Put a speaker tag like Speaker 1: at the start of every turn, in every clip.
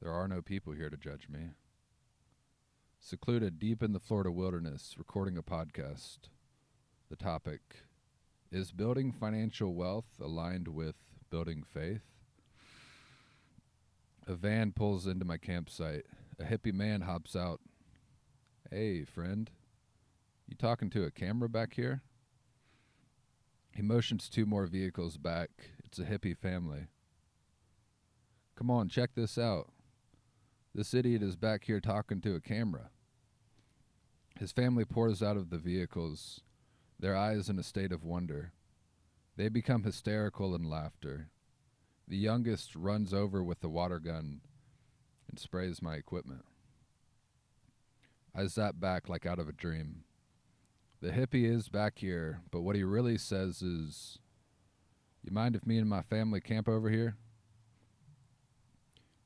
Speaker 1: There are no people here to judge me. Secluded deep in the Florida wilderness, recording a podcast. The topic: is building financial wealth aligned with building faith? A van pulls into my campsite. A hippie man hops out. Hey, friend. You talking to a camera back here? He motions two more vehicles back. It's a hippie family. Come on, check this out. This idiot is back here talking to a camera. His family pours out of the vehicles, their eyes in a state of wonder. They become hysterical in laughter. The youngest runs over with the water gun and sprays my equipment. I zap back like out of a dream. The hippie is back here, but what he really says is, "You mind if me and my family camp over here?"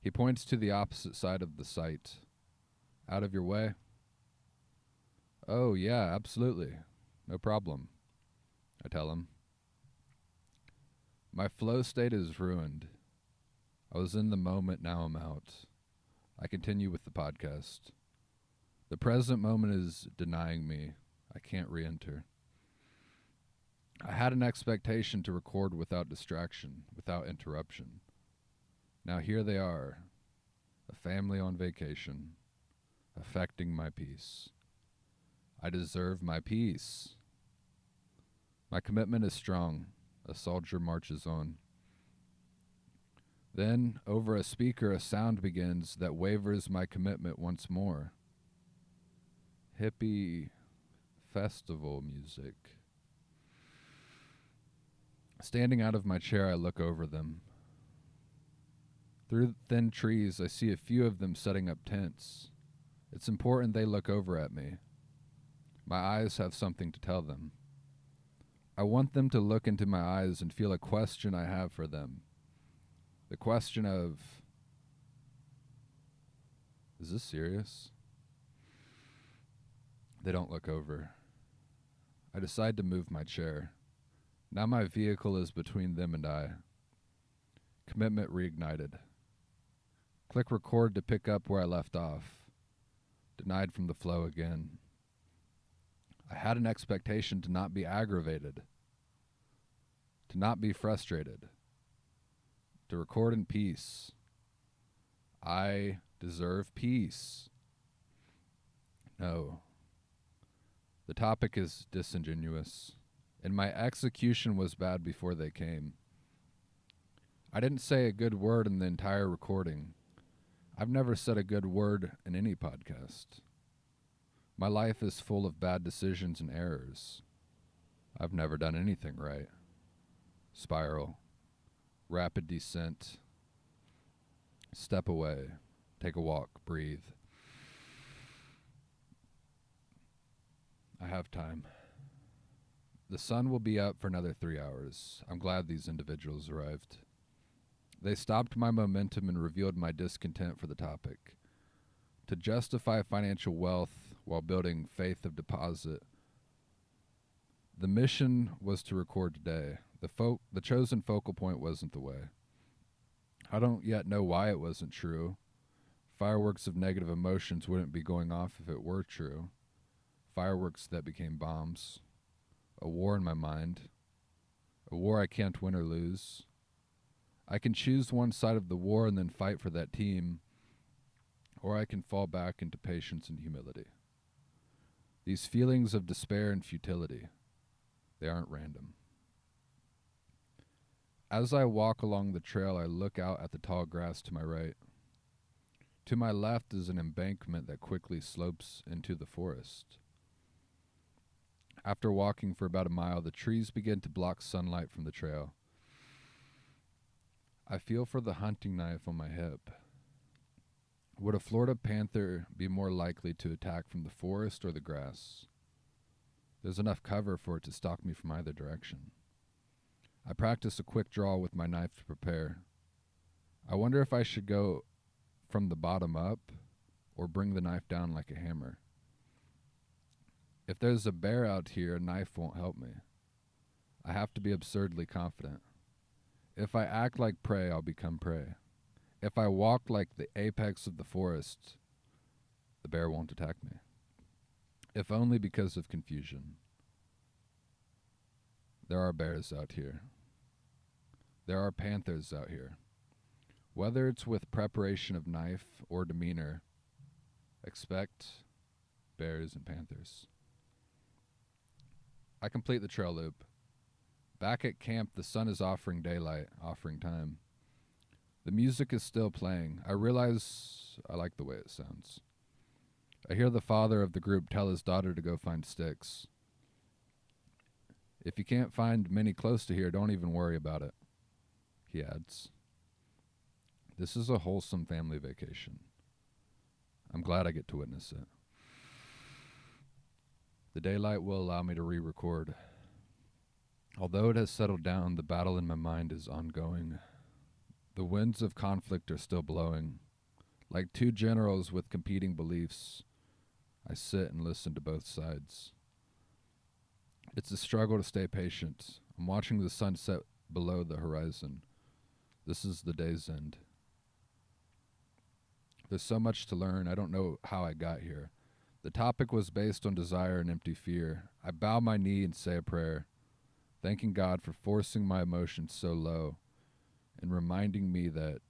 Speaker 1: He points to the opposite side of the site. Out of your way? Oh, yeah, absolutely. No problem, I tell him. My flow state is ruined. I was in the moment, now I'm out. I continue with the podcast. The present moment is denying me. I can't re-enter. I had an expectation to record without distraction, without interruption. Now here they are, a family on vacation, affecting my peace. I deserve my peace. My commitment is strong. A soldier marches on. Then, over a speaker, a sound begins that wavers my commitment once more. Hippie festival music. Standing out of my chair, I look over them. Through thin trees, I see a few of them setting up tents. It's important they look over at me. My eyes have something to tell them. I want them to look into my eyes and feel a question I have for them. The question of, is this serious? They don't look over. I decide to move my chair. Now my vehicle is between them and I. Commitment reignited. Click record to pick up where I left off. Denied from the flow again. I had an expectation to not be aggravated, to not be frustrated, to record in peace. I deserve peace. No. The topic is disingenuous, and my execution was bad before they came. I didn't say a good word in the entire recording. I've never said a good word in any podcast. My life is full of bad decisions and errors. I've never done anything right. Spiral. Rapid descent. Step away. Take a walk. Breathe. I have time. The sun will be up for another 3 hours. I'm glad these individuals arrived. They stopped my momentum and revealed my discontent for the topic. To justify financial wealth while building faith of deposit. The mission was to record today. The chosen focal point wasn't the way. I don't yet know why it wasn't true. Fireworks of negative emotions wouldn't be going off if it were true. Fireworks that became bombs. A war in my mind. A war I can't win or lose. I can choose one side of the war and then fight for that team, or I can fall back into patience and humility. These feelings of despair and futility, they aren't random. As I walk along the trail, I look out at the tall grass to my right. To my left is an embankment that quickly slopes into the forest. After walking for about a mile, the trees begin to block sunlight from the trail. I feel for the hunting knife on my hip. Would a Florida panther be more likely to attack from the forest or the grass? There's enough cover for it to stalk me from either direction. I practice a quick draw with my knife to prepare. I wonder if I should go from the bottom up or bring the knife down like a hammer. If there's a bear out here, a knife won't help me. I have to be absurdly confident. If I act like prey, I'll become prey. If I walk like the apex of the forest, the bear won't attack me. If only because of confusion. There are bears out here. There are panthers out here. Whether it's with preparation of knife or demeanor, expect bears and panthers. I complete the trail loop. Back at camp, the sun is offering daylight, offering time. The music is still playing. I realize I like the way it sounds. I hear the father of the group tell his daughter to go find sticks. If you can't find many close to here, don't even worry about it, he adds. This is a wholesome family vacation. I'm glad I get to witness it. The daylight will allow me to re-record. Although it has settled down, the battle in my mind is ongoing. The winds of conflict are still blowing. Like two generals with competing beliefs, I sit and listen to both sides. It's a struggle to stay patient. I'm watching the sun set below the horizon. This is the day's end. There's so much to learn. I don't know how I got here. The topic was based on desire and empty fear. I bow my knee and say a prayer, thanking God for forcing my emotions so low and reminding me that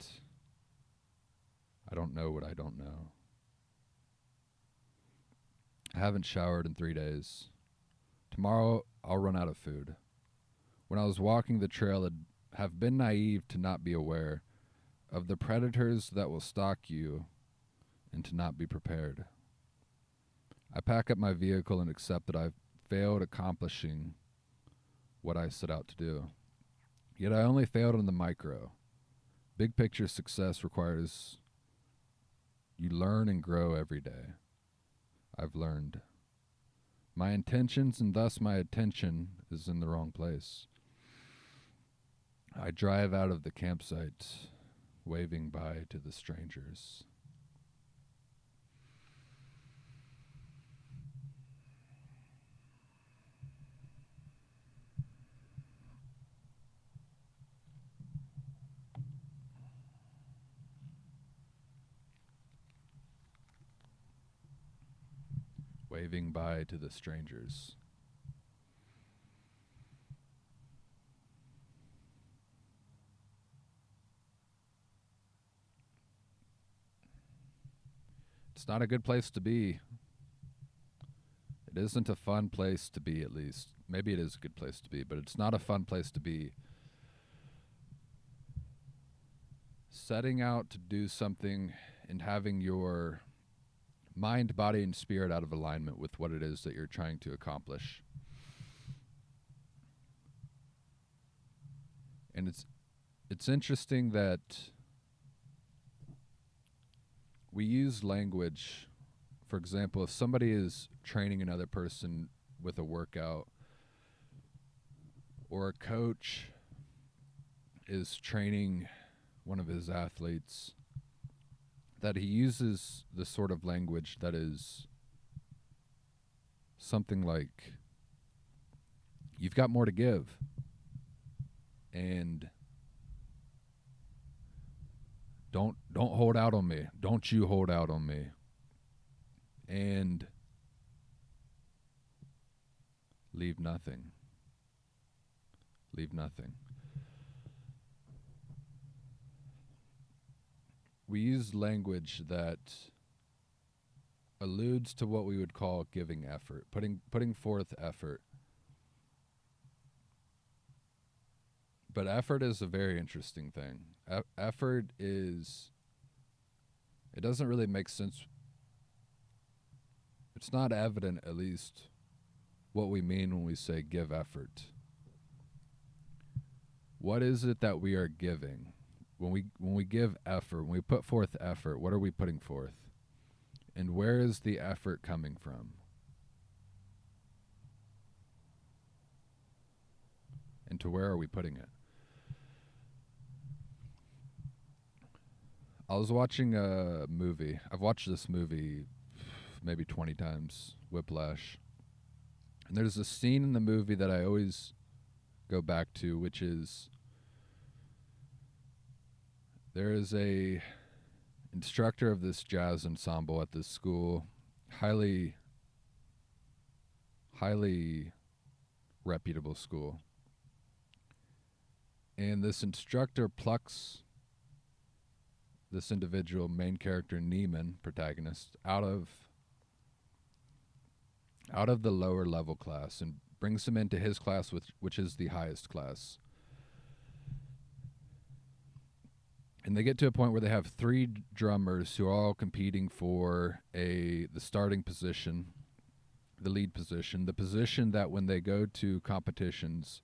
Speaker 1: I don't know what I don't know. I haven't showered in 3 days. Tomorrow I'll run out of food. When I was walking the trail, I'd have been naive to not be aware of the predators that will stalk you and to not be prepared. I pack up my vehicle and accept that I've failed accomplishing what I set out to do. Yet I only failed on the micro. Big picture success requires you learn and grow every day. I've learned. My intentions and thus my attention is in the wrong place. I drive out of the campsite, waving bye to the strangers. Waving bye to the strangers. It's not a good place to be. It isn't a fun place to be, at least. Maybe it is a good place to be, but it's not a fun place to be. Setting out to do something and having your mind, body, and spirit out of alignment with what it is that you're trying to accomplish. And it's interesting that we use language. For example, if somebody is training another person with a workout, or a coach is training one of his athletes, that he uses the sort of language that is something like, you've got more to give, and don't hold out on me. Don't you hold out on me. And leave nothing. Leave nothing. We use language that alludes to what we would call giving effort, putting forth effort. But effort is a very interesting thing. Effort is, it doesn't really make sense. It's not evident, at least, what we mean when we say give effort. What is it that we are giving? When we give effort, when we put forth effort, what are we putting forth? And where is the effort coming from? And to where are we putting it? I was watching a movie. I've watched this movie maybe 20 times, Whiplash. And there's a scene in the movie that I always go back to, which is There is a instructor of this jazz ensemble at this school, highly reputable school. And this instructor plucks this individual, main character Neiman, protagonist, out of the lower level class and brings him into his class, which is the highest class. And they get to a point where they have 3 drummers who are all competing for the starting position, the lead position, the position that when they go to competitions,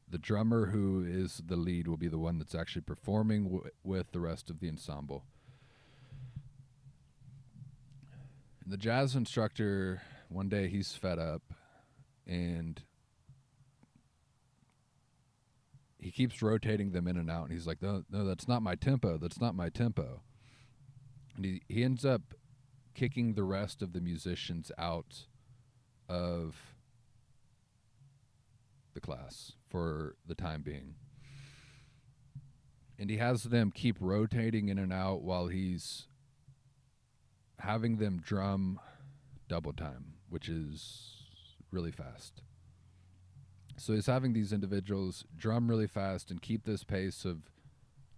Speaker 1: the drummer who is the lead will be the one that's actually performing with the rest of the ensemble. And the jazz instructor, one day he's fed up and he keeps rotating them in and out, and he's like, no, that's not my tempo. That's not my tempo. And he ends up kicking the rest of the musicians out of the class for the time being. And he has them keep rotating in and out while he's having them drum double time, which is really fast. So he's having these individuals drum really fast and keep this pace of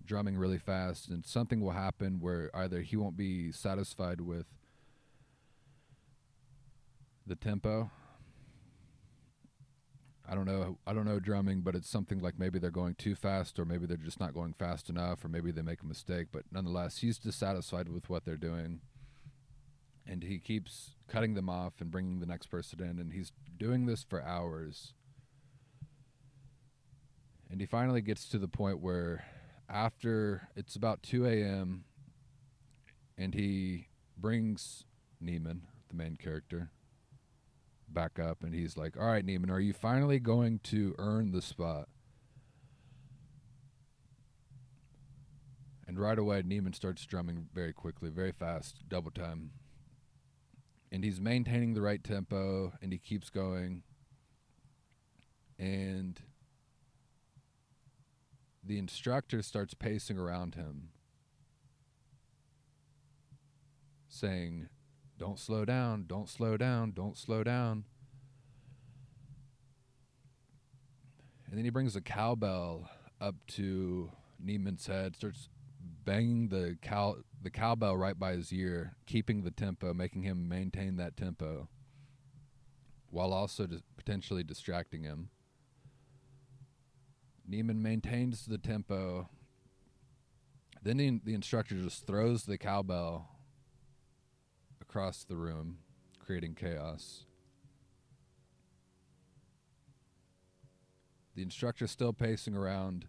Speaker 1: drumming really fast, and something will happen where either he won't be satisfied with the tempo. I don't know drumming, but it's something like maybe they're going too fast, or maybe they're just not going fast enough, or maybe they make a mistake, but nonetheless, he's dissatisfied with what they're doing. And he keeps cutting them off and bringing the next person in, and he's doing this for hours. And he finally gets to the point where after it's about 2 a.m. and he brings Neiman, the main character, back up, and he's like, all right, Neiman, are you finally going to earn the spot? And right away, Neiman starts drumming very quickly, very fast, double time. And he's maintaining the right tempo, and he keeps going. And the instructor starts pacing around him, saying, don't slow down, don't slow down, don't slow down. And then he brings a cowbell up to Neiman's head, starts banging the cowbell right by his ear, keeping the tempo, making him maintain that tempo, while also potentially distracting him. Neiman maintains the tempo. Then the instructor just throws the cowbell across the room, creating chaos. The instructor's still pacing around.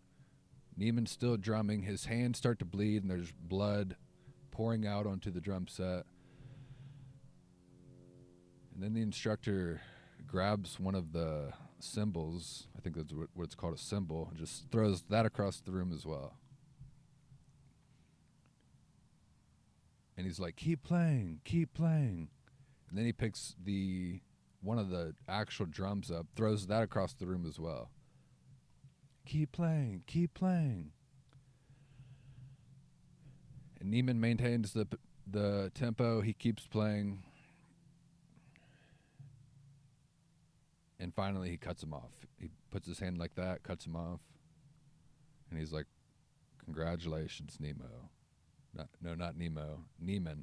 Speaker 1: Neiman's still drumming. His hands start to bleed, and there's blood pouring out onto the drum set. And then the instructor grabs one of the cymbals, I think that's what it's called, a cymbal, and just throws that across the room as well. And he's like, keep playing, keep playing. And then he picks one of the actual drums up, throws that across the room as well. Keep playing, keep playing. And Neiman maintains the tempo. He keeps playing. And finally, he cuts him off. He puts his hand like that, cuts him off. And he's like, congratulations, Nemo. Not Nemo. Neiman.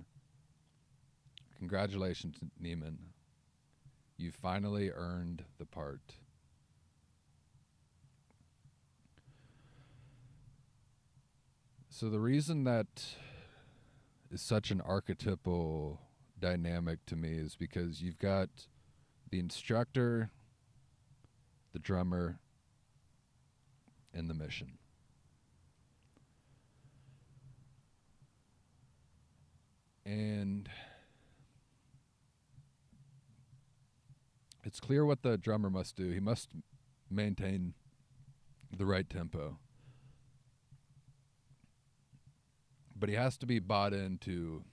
Speaker 1: Congratulations, Neiman. You finally earned the part. So the reason that is such an archetypal dynamic to me is because you've got the instructor, the drummer, and the mission. And it's clear what the drummer must do. He must maintain the right tempo. But he has to be bought into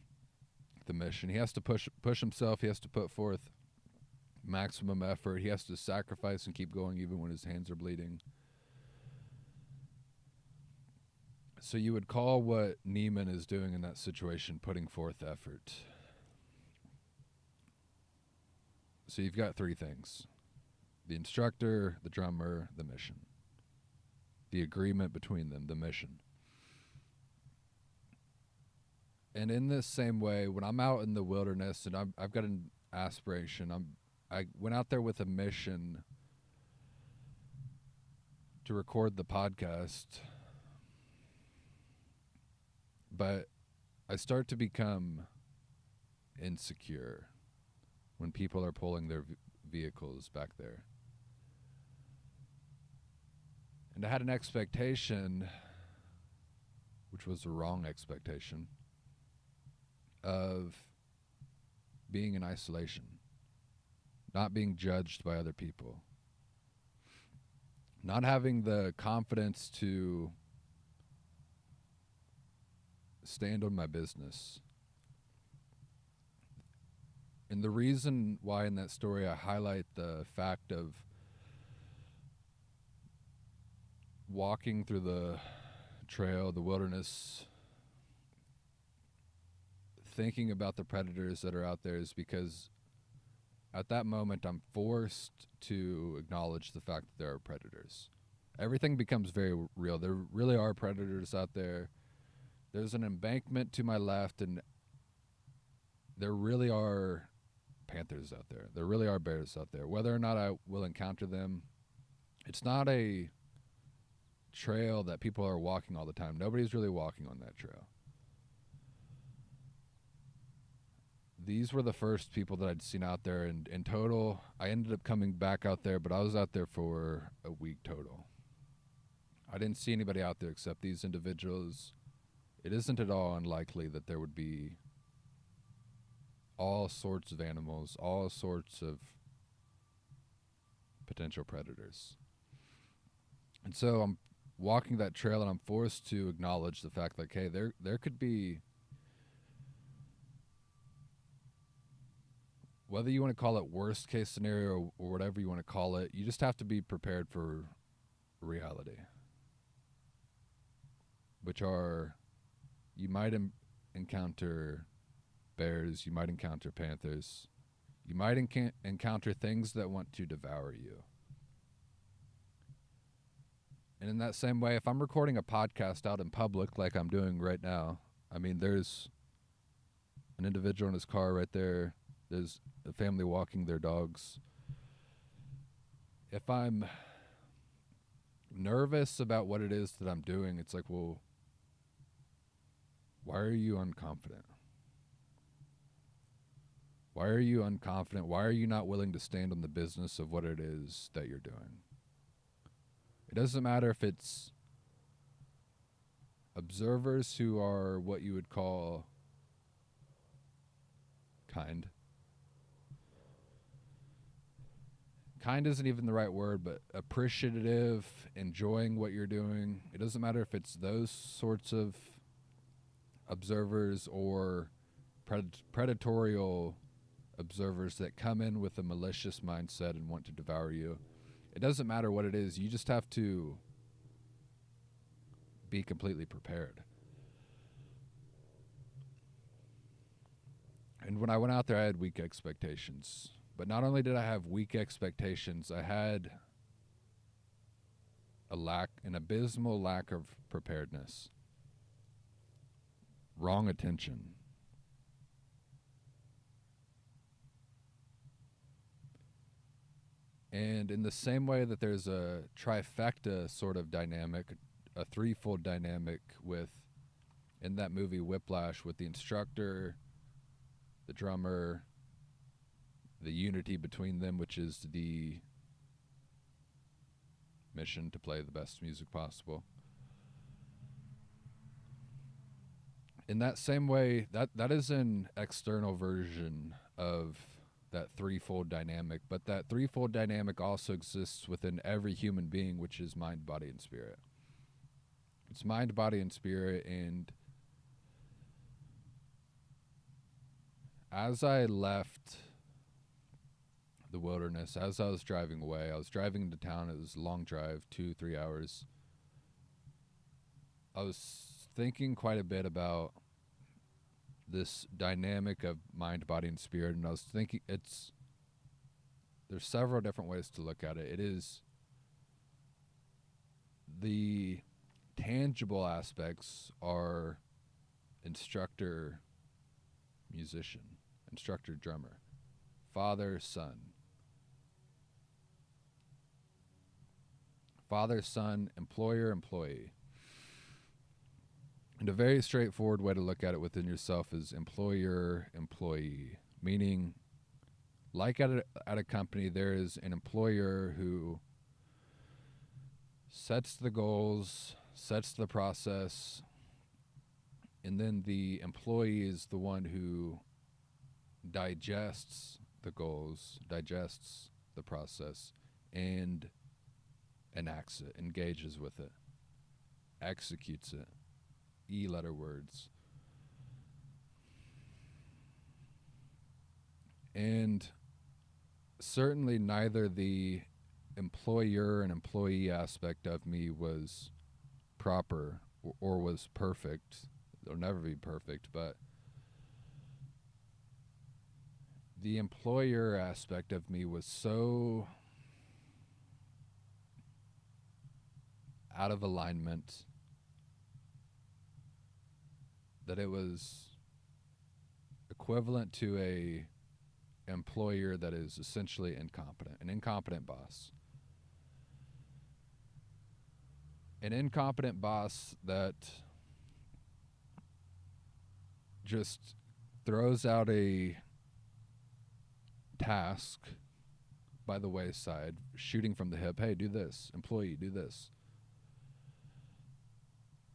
Speaker 1: the mission. He has to push himself. He has to put forth maximum effort. He has to sacrifice and keep going even when his hands are bleeding. So you would call what Neiman is doing in that situation putting forth effort. So you've got three things: the instructor, the drummer, the mission. The agreement between them, the mission. And in this same way, when I'm out in the wilderness and I've got an aspiration, I went out there with a mission to record the podcast, but I start to become insecure when people are pulling their vehicles back there. And I had an expectation, which was the wrong expectation, of being in isolation, not being judged by other people, not having the confidence to stand on my business. And the reason why in that story I highlight the fact of walking through the trail, the wilderness, thinking about the predators that are out there is because at that moment I'm forced to acknowledge the fact that there are predators. Everything becomes very real. There really are predators out there. There's an embankment to my left, and there really are panthers out there. There really are bears out there. Whether or not I will encounter them, it's not a trail that people are walking all the time. Nobody's really walking on that trail. These were the first people that I'd seen out there, and in total, I ended up coming back out there, but I was out there for a week total. I didn't see anybody out there except these individuals. It isn't at all unlikely that there would be all sorts of animals, all sorts of potential predators. And so I'm walking that trail, and I'm forced to acknowledge the fact that, hey, there could be, whether you want to call it worst case scenario or whatever you want to call it, you just have to be prepared for reality, which are, you might encounter bears, you might encounter panthers, you might encounter things that want to devour you. And in that same way, if I'm recording a podcast out in public like I'm doing right now, I mean, there's an individual in his car right there. There's a family walking their dogs. If I'm nervous about what it is that I'm doing, it's like, well, why are you unconfident? Why are you unconfident? Why are you not willing to stand on the business of what it is that you're doing? It doesn't matter if it's observers who are what you would call kind. Kind isn't even the right word, but appreciative, enjoying what you're doing. It doesn't matter if it's those sorts of observers or predatorial observers that come in with a malicious mindset and want to devour you. It doesn't matter what it is. You just have to be completely prepared. And when I went out there, I had weak expectations. But not only did I have weak expectations, I had an abysmal lack of preparedness, wrong attention. And in the same way that there's a trifecta sort of dynamic, a threefold dynamic with, in that movie Whiplash, with the instructor, the drummer, the unity between them, which is the mission to play the best music possible. In that same way, that is an external version of that threefold dynamic, but that threefold dynamic also exists within every human being, which is mind, body, and spirit. It's mind, body, and spirit, and as I left the wilderness, as I was driving away, I was driving into town. It was a long drive, 2-3 hours. I was thinking quite a bit about this dynamic of mind, body, and spirit, and I was thinking there's several different ways to look at it. It is the tangible aspects are instructor, musician, instructor, drummer, father, son. Father, son, employer, employee. And a very straightforward way to look at it within yourself is employer, employee. Meaning, like at a company, there is an employer who sets the goals, sets the process, and then the employee is the one who digests the goals, digests the process, and enacts it, engages with it, executes it. E-letter words. And certainly neither the employer and employee aspect of me was proper or was perfect. It'll never be perfect, but the employer aspect of me was so out of alignment that it was equivalent to a employer that is essentially incompetent, an incompetent boss. An incompetent boss that just throws out a task by the wayside, shooting from the hip. Hey, do this. Employee, do this.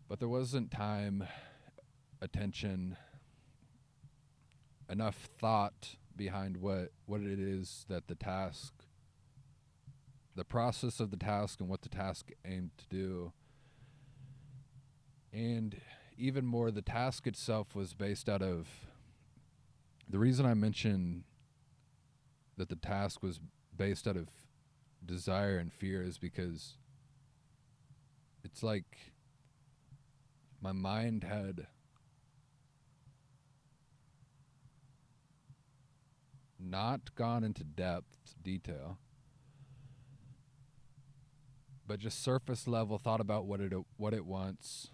Speaker 1: But there wasn't time, attention, enough thought behind what it is that the task, the process of the task and what the task aimed to do. And even more, the task itself was based out of, the reason I mentioned that the task was based out of desire and fear is because it's like my mind had not gone into detail, but just surface level thought about what it wants,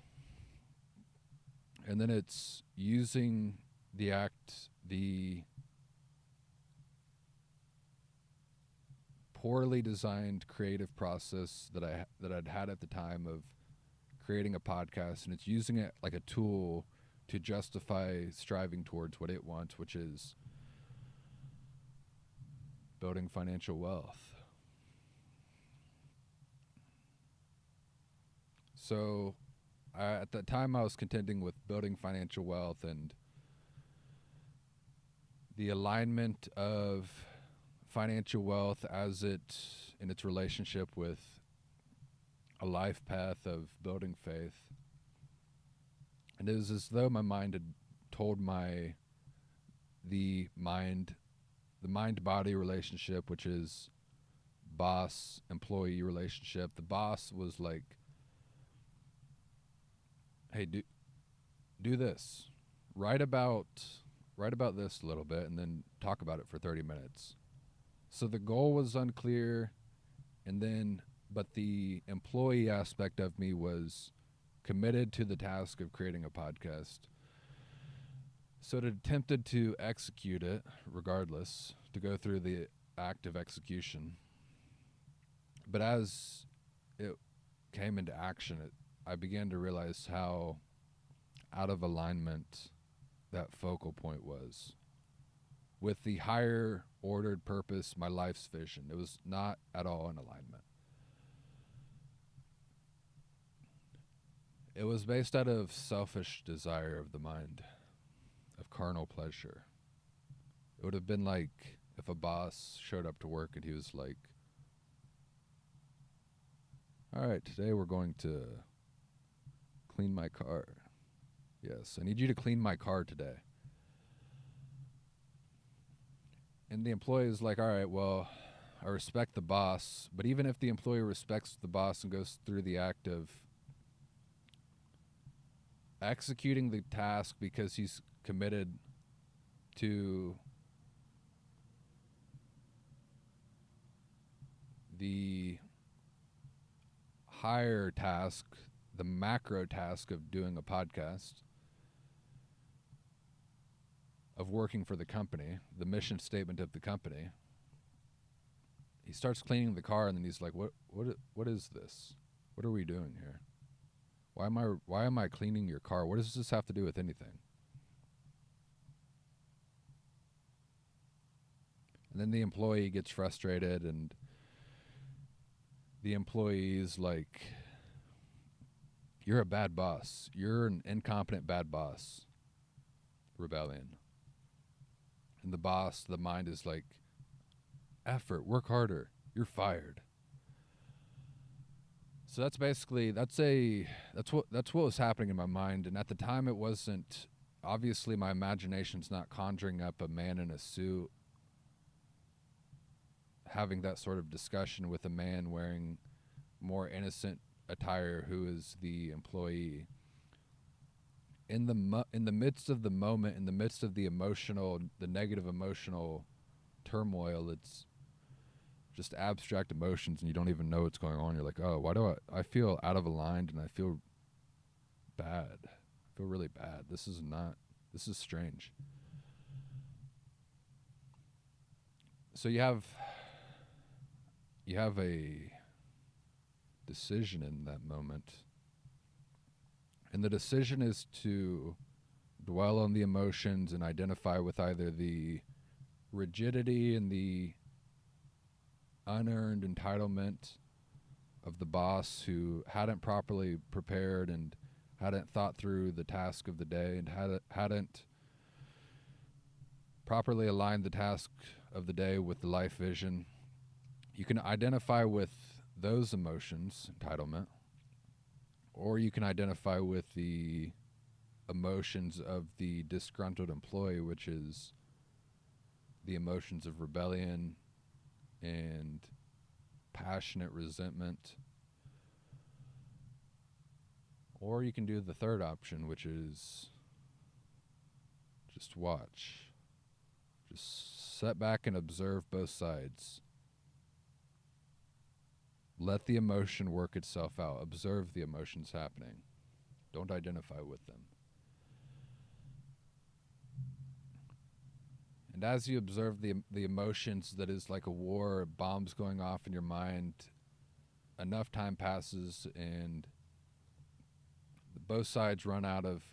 Speaker 1: and then it's using the poorly designed creative process that I'd had at the time of creating a podcast, and it's using it like a tool to justify striving towards what it wants, which is building financial wealth. So at that time I was contending with building financial wealth and the alignment of financial wealth as it in its relationship with a life path of building faith. And it was as though my mind had told the mind body relationship, which is boss employee relationship. The boss was like, hey, do this. Write about this a little bit and then talk about it for 30 minutes. So the goal was unclear, but the employee aspect of me was committed to the task of creating a podcast. So it attempted to execute it regardless, to go through the act of execution. But as it came into action, I began to realize how out of alignment that focal point was with the higher ordered purpose, my life's vision. It was not at all in alignment. It was based out of selfish desire of the mind, of carnal pleasure. It would have been like if a boss showed up to work and he was like, all right, today we're going to clean my car. Yes, I need you to clean my car today. And the employee is like, all right, well, I respect the boss. But even if the employee respects the boss and goes through the act of executing the task because he's committed to the higher task, the macro task of doing a podcast, of working for the company, the mission statement of the company. He starts cleaning the car, and then he's like, what is this? What are we doing here? Why am I cleaning your car? What does this have to do with anything? And then the employee gets frustrated, and the employee's like, you're a bad boss. You're an incompetent bad boss. Rebellion. And the mind is like, effort, work harder. You're fired. So that's what was happening in my mind. And at the time, it wasn't, obviously my imagination's not conjuring up a man in a suit having that sort of discussion with a man wearing more innocent attire who is the employee. In the midst of the moment, in the midst of the negative emotional turmoil, it's just abstract emotions, and you don't even know what's going on. You're like, oh, why do I feel out of aligned, and I feel bad. I feel really bad. This is strange. So you have a decision in that moment. And the decision is to dwell on the emotions and identify with either the rigidity and the unearned entitlement of the boss who hadn't properly prepared and hadn't thought through the task of the day and hadn't properly aligned the task of the day with the life vision. You can identify with those emotions, entitlement, or you can identify with the emotions of the disgruntled employee, which is the emotions of rebellion and passionate resentment. Or you can do the third option, which is just watch. Just sit back and observe both sides. Let the emotion work itself out. Observe the emotions happening. Don't identify with them. And as you observe the emotions that is like a war, bombs going off in your mind, enough time passes and both sides run out of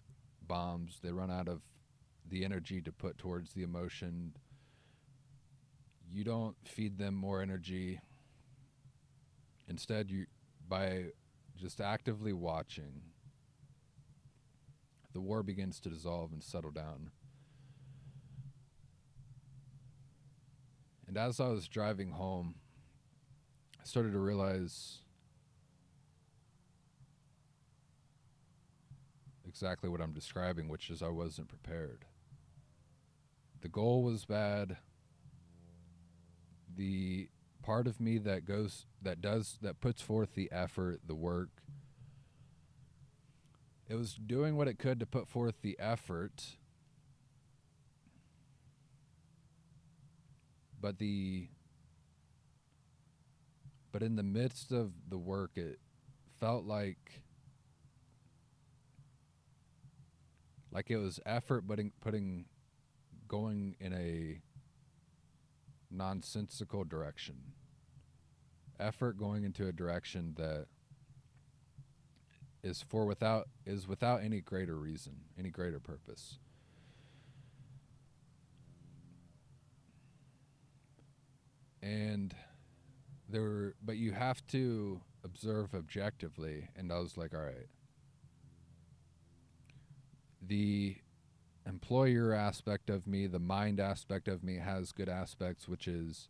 Speaker 1: bombs. They run out of the energy to put towards the emotion. You don't feed them more energy. Instead, by just actively watching, the war begins to dissolve and settle down. And as I was driving home, I started to realize exactly what I'm describing, which is I wasn't prepared. The goal was bad. The part of me that puts forth the effort, the work, it was doing what it could to put forth the effort, but in the midst of the work, it felt like it was effort, but going in a nonsensical direction. Effort going into a direction that is without any greater reason, any greater purpose. And but you have to observe objectively. And I was like, all right, the employer aspect of me, the mind aspect of me has good aspects, which is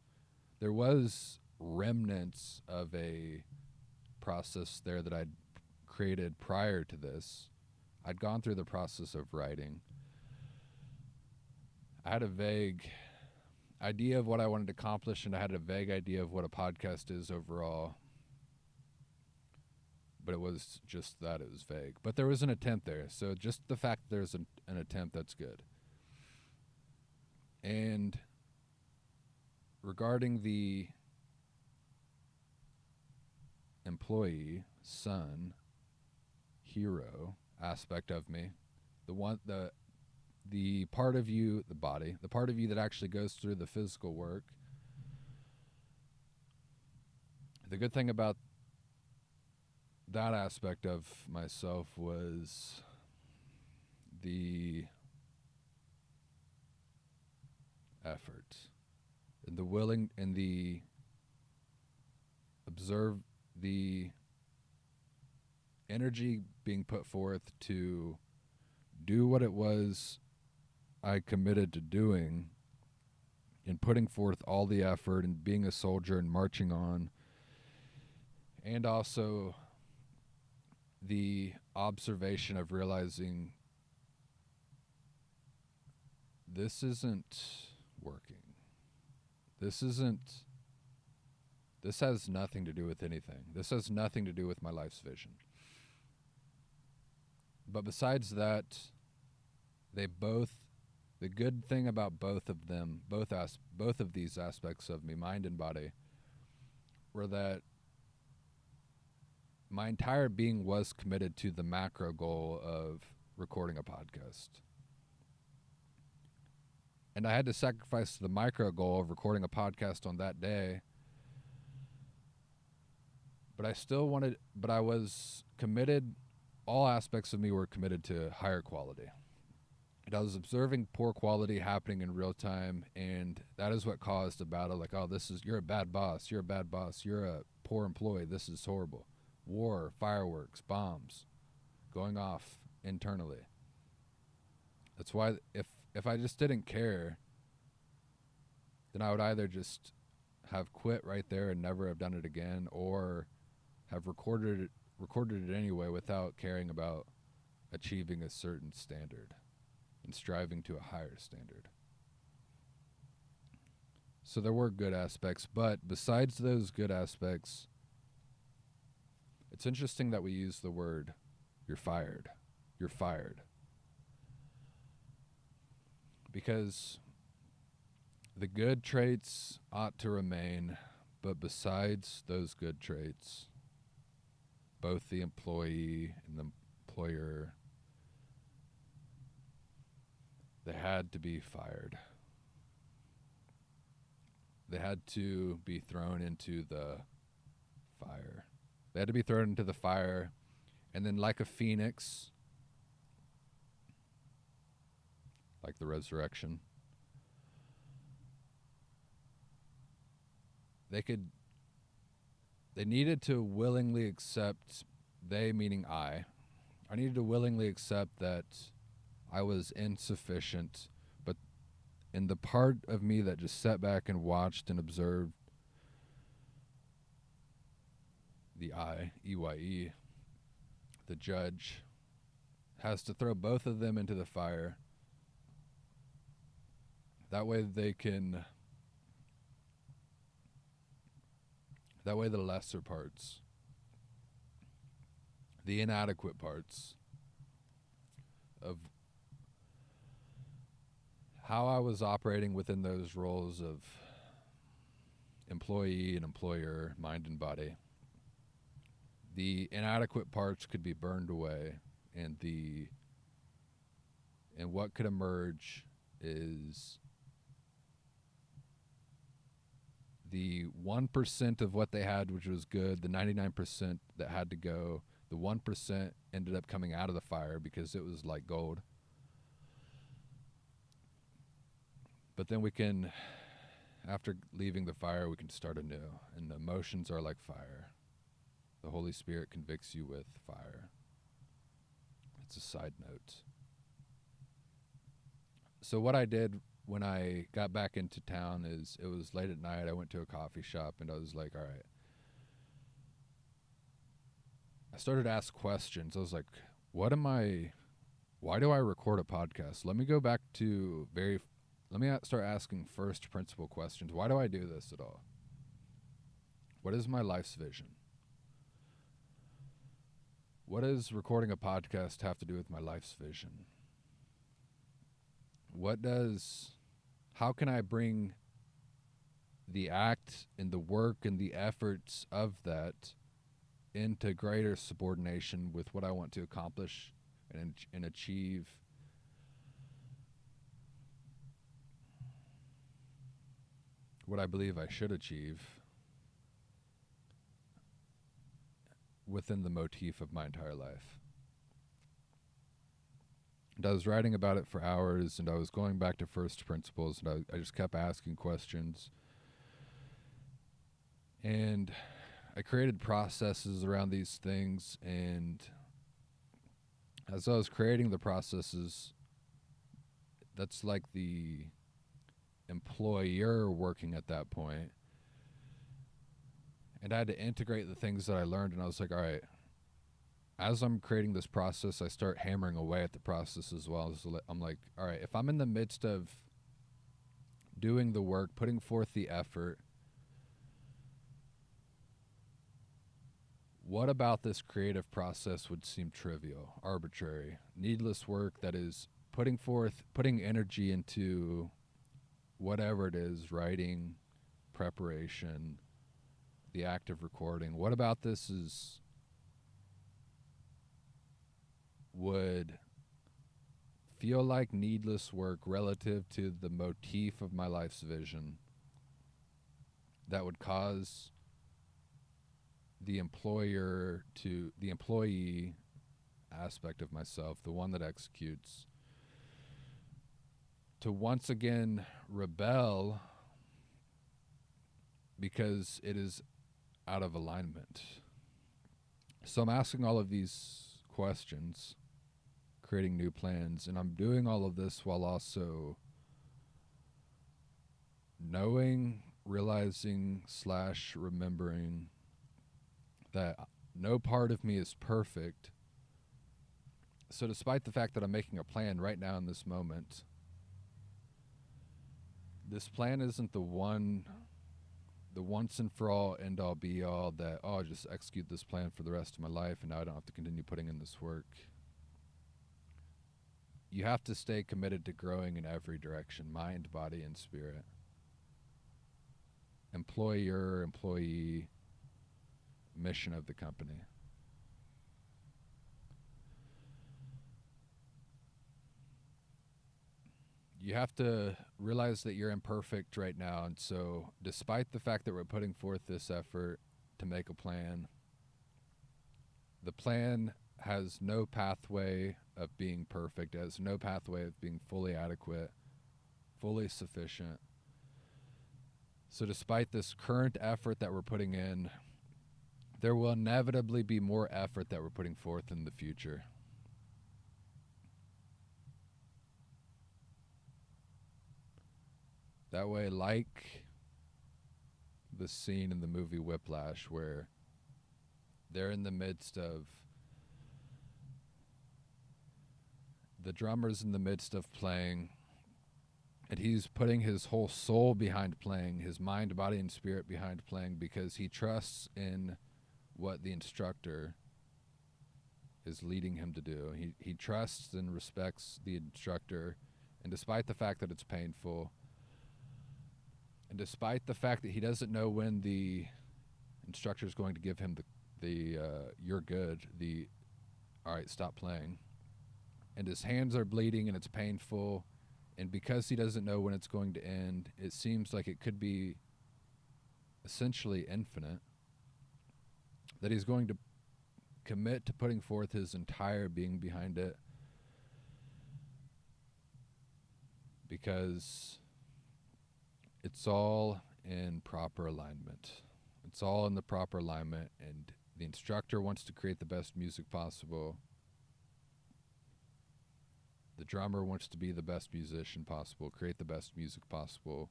Speaker 1: there was remnants of a process there that I'd created prior to this. I'd gone through the process of writing. I had a vague idea of what I wanted to accomplish, and I had a vague idea of what a podcast is overall. but it was just that it was vague. But there was an attempt there. So just the fact that there's an attempt, that's good. And regarding the employee, son, hero aspect of me, the part of you, the body, the part of you that actually goes through the physical work, the good thing about that aspect of myself was the effort and the observe the energy being put forth to do what it was I committed to doing, and putting forth all the effort and being a soldier and marching on, and also the observation of realizing this isn't working. This has nothing to do with anything. This has nothing to do with my life's vision. But besides that, the good thing about both of them, both of these aspects of me, mind and body, were that my entire being was committed to the macro goal of recording a podcast. And I had to sacrifice the micro goal of recording a podcast on that day. But I was committed, all aspects of me were committed to higher quality. And I was observing poor quality happening in real time, and that is what caused a battle. Like, oh, you're a bad boss, you're a poor employee, this is horrible. War, fireworks, bombs going off internally. That's why if I just didn't care, then I would either just have quit right there and never have done it again, or have recorded it anyway without caring about achieving a certain standard and striving to a higher standard. So there were good aspects, but besides those good aspects, it's interesting that we use the word you're fired. You're fired. Because the good traits ought to remain, but besides those good traits, both the employee and the employer, they had to be fired. They had to be thrown into the fire. They had to be thrown into the fire, and then like a phoenix, like the resurrection, they needed to willingly accept, they meaning I needed to willingly accept that I was insufficient, but in the part of me that just sat back and watched and observed, the I, EYE, the judge, has to throw both of them into the fire. That way the lesser parts, the inadequate parts of how I was operating within those roles of employee and employer, mind and body, the inadequate parts could be burned away, and what could emerge is the 1% of what they had, which was good, the 99% that had to go, the 1% ended up coming out of the fire because it was like gold. But then after leaving the fire, we can start anew. And the emotions are like fire. The Holy Spirit convicts you with fire. It's a side note. So what I did when I got back into town is, it was late at night. I went to a coffee shop and I was like, all right. I started to ask questions. I was like, why do I record a podcast? Let me go back to let me start asking first principle questions. Why do I do this at all? What is my life's vision? what does recording a podcast have to do with my life's vision? How can I bring the act and the work and the efforts of that into greater subordination with what I want to accomplish and achieve what I believe I should achieve within the motif of my entire life. And I was writing about it for hours, and I was going back to first principles, and I just kept asking questions. And I created processes around these things, and as I was creating the processes, that's like the employer working at that point. And I had to integrate the things that I learned, and I was like, all right, as I'm creating this process, I start hammering away at the process as well. So I'm like, all right, if I'm in the midst of doing the work, putting forth the effort, what about this creative process would seem trivial, arbitrary, needless work that is putting energy into whatever it is, writing, preparation, the act of recording? What about this would feel like needless work relative to the motif of my life's vision that would cause the employee aspect of myself, the one that executes, to once again rebel because it is out of alignment. So I'm asking all of these questions, creating new plans, and I'm doing all of this while also knowing, realizing / remembering that no part of me is perfect. So despite the fact that I'm making a plan right now in this moment, this plan isn't the once and for all, end all, be all that, I'll just execute this plan for the rest of my life and now I don't have to continue putting in this work. You have to stay committed to growing in every direction, mind, body, and spirit. Employer, employee, mission of the company. You have to realize that you're imperfect right now, and so despite the fact that we're putting forth this effort to make a plan, the plan has no pathway of being perfect, has no pathway of being fully adequate, fully sufficient. So despite this current effort that we're putting in, there will inevitably be more effort that we're putting forth in the future. That way, like the scene in the movie Whiplash where they're in the midst of, the drummer's in the midst of playing, and he's putting his whole soul behind playing, his mind, body, and spirit behind playing, because he trusts in what the instructor is leading him to do. He trusts and respects the instructor, and despite the fact that it's painful, and despite the fact that he doesn't know when the instructor is going to give him the you're good, the all right, stop playing, and his hands are bleeding and it's painful, and because he doesn't know when it's going to end, it seems like it could be essentially infinite, that he's going to commit to putting forth his entire being behind it because it's all in proper alignment. It's all in the proper alignment, and the instructor wants to create the best music possible. The drummer wants to be the best musician possible, create the best music possible.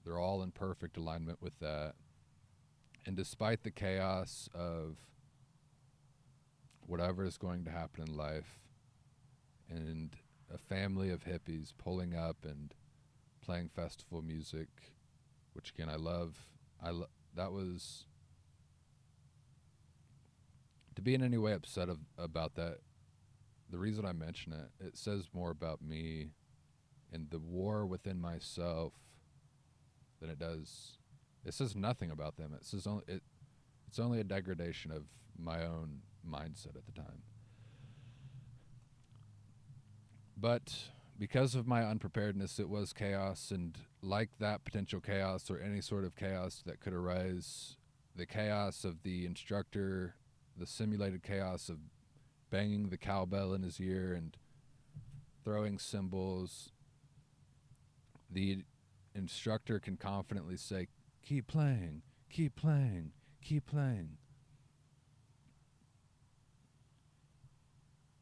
Speaker 1: They're all in perfect alignment with that. And despite the chaos of whatever is going to happen in life, and a family of hippies pulling up and playing festival music, which again I love. That was to be in any way upset about that, the reason I mention it, it says more about me and the war within myself than it does. It says nothing about them. It says it's only a degradation of my own mindset at the time. But because of my unpreparedness, it was chaos, and like that potential chaos or any sort of chaos that could arise, the chaos of the instructor, the simulated chaos of banging the cowbell in his ear and throwing cymbals, the instructor can confidently say, keep playing, keep playing, keep playing.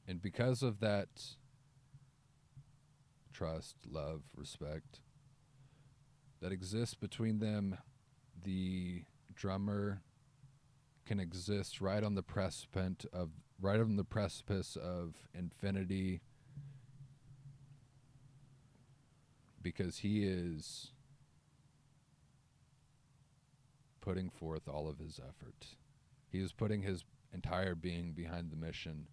Speaker 1: And because of that trust, love, respect that exists between them, the drummer can exist right on the precipice of infinity, because he is putting forth all of his effort. He is putting his entire being behind the mission.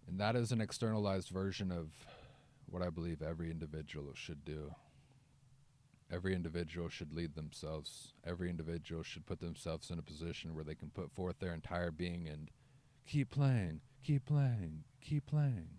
Speaker 1: And that is an externalized version of what I believe every individual should do. Every individual should lead themselves. Every individual should put themselves in a position where they can put forth their entire being and keep playing, keep playing, keep playing.